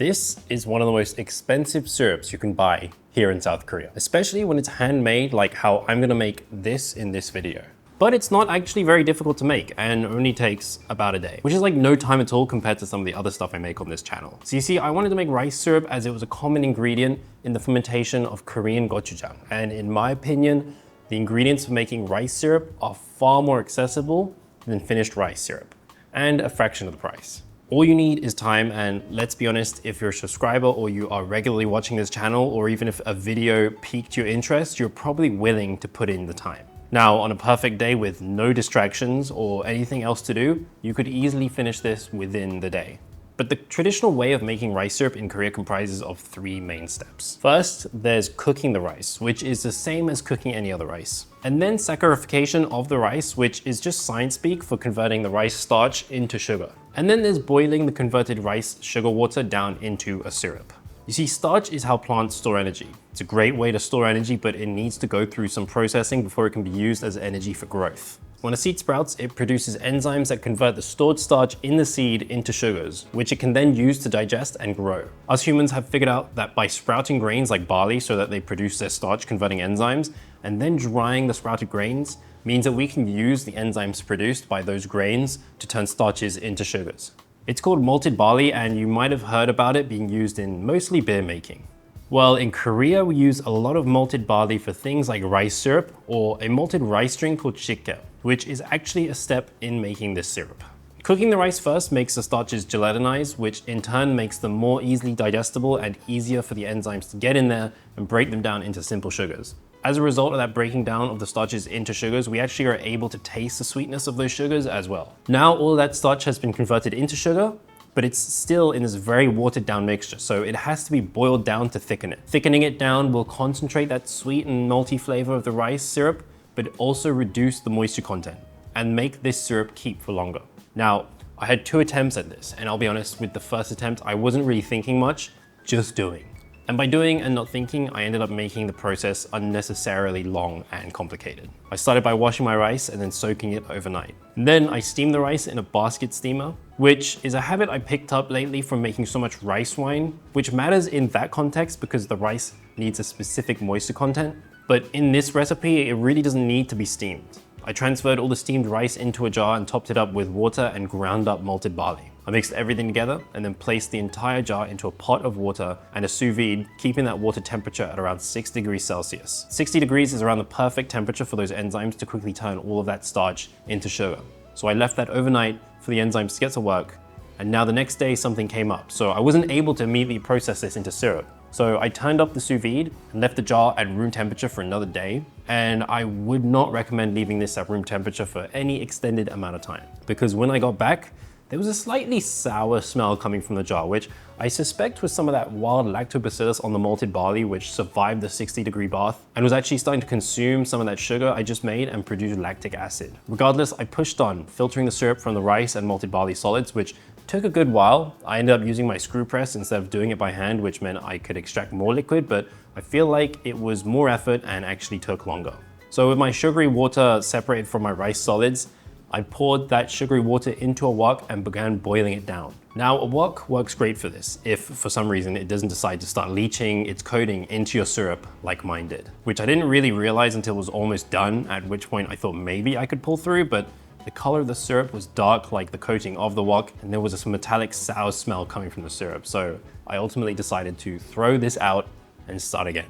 This is one of the most expensive syrups you can buy here in South Korea, especially when it's handmade like how I'm gonna make this in this video. But it's not actually very difficult to make and only takes about a day, which is like no time at all compared to some of the other stuff I make on this channel. So you see, I wanted to make rice syrup as it was a common ingredient in the fermentation of Korean gochujang. And in my opinion, the ingredients for making rice syrup are far more accessible than finished rice syrup, and a fraction of the price. All you need is time, and let's be honest, if you're a subscriber or you are regularly watching this channel, or even if a video piqued your interest, you're probably willing to put in the time. Now, on a perfect day with no distractions or anything else to do, you could easily finish this within the day. But the traditional way of making rice syrup in Korea comprises of 3 main steps. First, there's cooking the rice, which is the same as cooking any other rice. And then saccharification of the rice, which is just science speak for converting the rice starch into sugar. And then there's boiling the converted rice sugar water down into a syrup. You see, starch is how plants store energy. It's a great way to store energy, but it needs to go through some processing before it can be used as energy for growth. When a seed sprouts, it produces enzymes that convert the stored starch in the seed into sugars, which it can then use to digest and grow. Us humans have figured out that by sprouting grains like barley so that they produce their starch converting enzymes, and then drying the sprouted grains, means that we can use the enzymes produced by those grains to turn starches into sugars. It's called malted barley, and you might have heard about it being used in mostly beer making. Well, in Korea, we use a lot of malted barley for things like rice syrup or a malted rice drink called chikel, which is actually a step in making this syrup. Cooking the rice first makes the starches gelatinize, which in turn makes them more easily digestible and easier for the enzymes to get in there and break them down into simple sugars. As a result of that breaking down of the starches into sugars, we actually are able to taste the sweetness of those sugars as well. Now all of that starch has been converted into sugar, but it's still in this very watered down mixture, so it has to be boiled down to thicken it. Thickening it down will concentrate that sweet and malty flavor of the rice syrup, but also reduce the moisture content and make this syrup keep for longer. Now, I had 2 attempts at this, and I'll be honest, with the first attempt, I wasn't really thinking much, just doing. And by doing and not thinking, I ended up making the process unnecessarily long and complicated. I started by washing my rice and then soaking it overnight. And then I steamed the rice in a basket steamer, which is a habit I picked up lately from making so much rice wine, which matters in that context because the rice needs a specific moisture content. But in this recipe, it really doesn't need to be steamed. I transferred all the steamed rice into a jar and topped it up with water and ground up malted barley. I mixed everything together and then placed the entire jar into a pot of water and a sous vide, keeping that water temperature at around 6 degrees Celsius. 60 degrees is around the perfect temperature for those enzymes to quickly turn all of that starch into sugar. So I left that overnight for the enzymes to get to work, and now the next day something came up. So I wasn't able to immediately process this into syrup. So I turned up the sous vide and left the jar at room temperature for another day. And I would not recommend leaving this at room temperature for any extended amount of time, because when I got back, there was a slightly sour smell coming from the jar, which I suspect was some of that wild lactobacillus on the malted barley, which survived the 60-degree bath and was actually starting to consume some of that sugar I just made and produce lactic acid. Regardless, I pushed on, filtering the syrup from the rice and malted barley solids, which took a good while. I ended up using my screw press instead of doing it by hand, which meant I could extract more liquid, but I feel like it was more effort and actually took longer. So with my sugary water separated from my rice solids, I poured that sugary water into a wok and began boiling it down. Now, a wok works great for this if for some reason it doesn't decide to start leaching its coating into your syrup like mine did, which I didn't really realize until it was almost done, at which point I thought maybe I could pull through, but the color of the syrup was dark like the coating of the wok, and there was this metallic sour smell coming from the syrup. So I ultimately decided to throw this out and start again.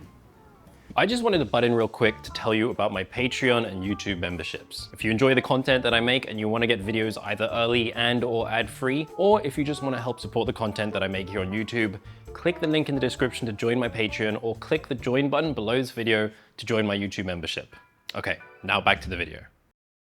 I just wanted to butt in real quick to tell you about my Patreon and YouTube memberships. If you enjoy the content that I make and you want to get videos either early and or ad-free, or if you just want to help support the content that I make here on YouTube, click the link in the description to join my Patreon, or click the join button below this video to join my YouTube membership. Okay, now back to the video.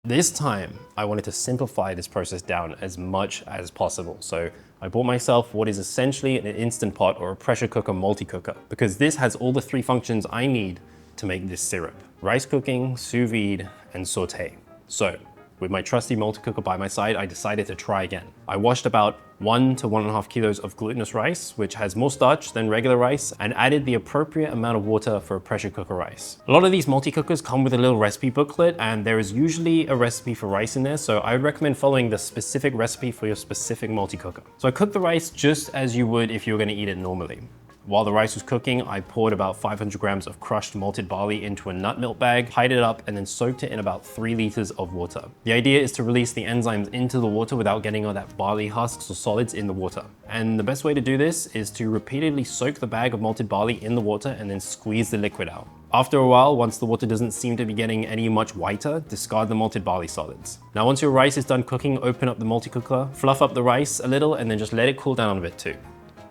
This time, I wanted to simplify this process down as much as possible. So I bought myself what is essentially an Instant Pot or a pressure cooker multi-cooker, because this has all the 3 functions I need to make this syrup: rice cooking, sous vide, and saute. So with my trusty multi-cooker by my side, I decided to try again. I washed about 1 to 1.5 kilos of glutinous rice, which has more starch than regular rice, and added the appropriate amount of water for a pressure cooker rice. A lot of these multi-cookers come with a little recipe booklet, and there is usually a recipe for rice in there, so I would recommend following the specific recipe for your specific multi-cooker. So I cooked the rice just as you would if you were going to eat it normally. While the rice was cooking, I poured about 500 grams of crushed malted barley into a nut milk bag, tied it up, and then soaked it in about 3 liters of water. The idea is to release the enzymes into the water without getting all that barley husks or solids in the water. And the best way to do this is to repeatedly soak the bag of malted barley in the water and then squeeze the liquid out. After a while, once the water doesn't seem to be getting any much whiter, discard the malted barley solids. Now once your rice is done cooking, open up the multi-cooker, fluff up the rice a little, and then just let it cool down a bit too.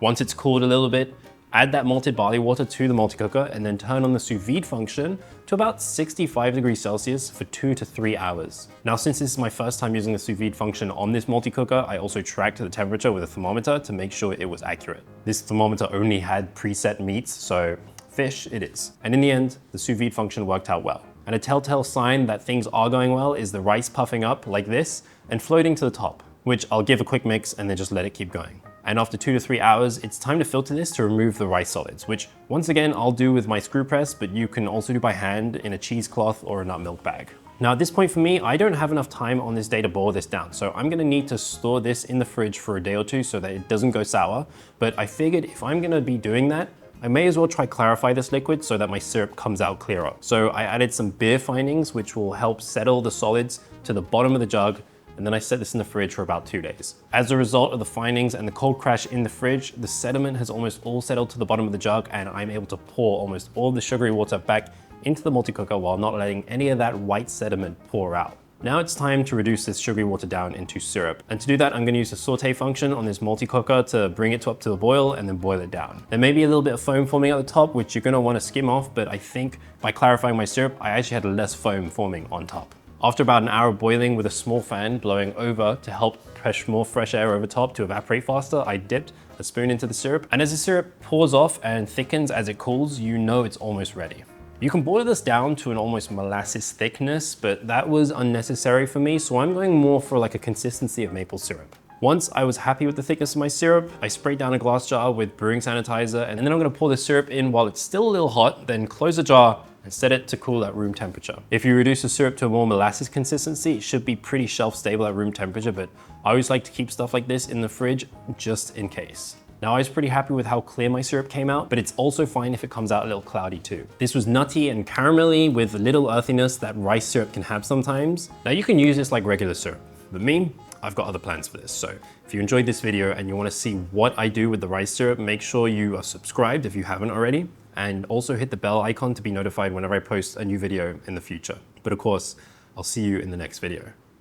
Once it's cooled a little bit, add that malted barley water to the multi-cooker and then turn on the sous vide function to about 65 degrees Celsius for 2 to 3 hours. Now, since this is my first time using the sous vide function on this multi-cooker, I also tracked the temperature with a thermometer to make sure it was accurate. This thermometer only had preset meats, so fish it is. And in the end, the sous vide function worked out well. And a telltale sign that things are going well is the rice puffing up like this and floating to the top, which I'll give a quick mix and then just let it keep going. And after 2 to 3 hours, it's time to filter this to remove the rice solids, which once again, I'll do with my screw press, but you can also do by hand in a cheesecloth or a nut milk bag. Now at this point for me, I don't have enough time on this day to boil this down, so I'm gonna need to store this in the fridge for a day or two so that it doesn't go sour. But I figured if I'm gonna be doing that, I may as well try clarify this liquid so that my syrup comes out clearer. So I added some beer findings, which will help settle the solids to the bottom of the jug, and then I set this in the fridge for about 2 days. As a result of the findings and the cold crash in the fridge, the sediment has almost all settled to the bottom of the jug, and I'm able to pour almost all the sugary water back into the multi-cooker while not letting any of that white sediment pour out. Now it's time to reduce this sugary water down into syrup. And to do that, I'm gonna use the saute function on this multi-cooker to bring it up to the boil and then boil it down. There may be a little bit of foam forming at the top, which you're gonna wanna skim off, but I think by clarifying my syrup, I actually had less foam forming on top. After about an hour of boiling with a small fan blowing over to help push more fresh air over top to evaporate faster, I dipped a spoon into the syrup. And as the syrup pours off and thickens as it cools, you know it's almost ready. You can boil this down to an almost molasses thickness, but that was unnecessary for me, so I'm going more for like a consistency of maple syrup. Once I was happy with the thickness of my syrup, I sprayed down a glass jar with brewing sanitizer, and then I'm gonna pour the syrup in while it's still a little hot, then close the jar and set it to cool at room temperature. If you reduce the syrup to a more molasses consistency, it should be pretty shelf stable at room temperature, but I always like to keep stuff like this in the fridge just in case. Now I was pretty happy with how clear my syrup came out, but it's also fine if it comes out a little cloudy too. This was nutty and caramelly with a little earthiness that rice syrup can have sometimes. Now you can use this like regular syrup, but me, I've got other plans for this. So if you enjoyed this video and you want to see what I do with the rice syrup, make sure you are subscribed if you haven't already, and also hit the bell icon to be notified whenever I post a new video in the future. But of course, I'll see you in the next video.